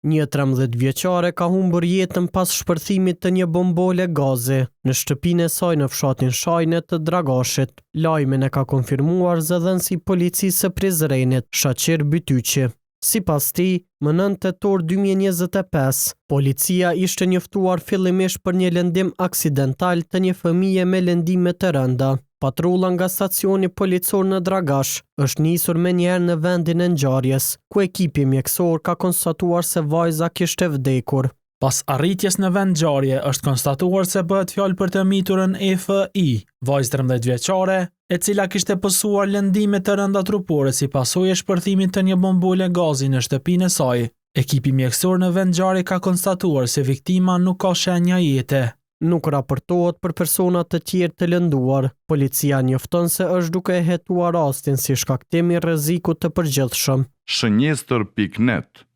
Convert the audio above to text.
Një 13 vjeçare ka humbur jetën pas shpërthimit të një bombole gazi në shtëpinë e saj në fshatin Shajne të Dragashit. Lajmin e ka konfirmuar zëdhënësi i policisë së Prizrenit, Shaqir Bytyqi. Sipas tij, më 9 tetor 2025, policia ishte njoftuar fillimisht për një lëndim aksidental të një fëmije me lëndime të rënda. Patrulla nga stacioni policor në Dragash është nisur menjëherë në vendin e ngjarjes, ku ekipi mjekësor ka konstatuar se vajza kishte vdekur. Pas arritjes në vend ngjarje është konstatuar se bëhet fjalë për të miturën EFI, vajzë 13 vjeçare, e cila kishte pësuar lëndime të rënda trupore si pasojë e shpërthimit të një bombole gazi në shtëpinë e saj. Ekipi mjekësor në vend ngjarje ka konstatuar se viktima nuk ka shenja jete. Nuk raportohet për persona të tjerë të lënduar. Policia njofton se është duke hetuar rastin si shkaktim i rrezikut të përgjithshëm. Shënjestër.net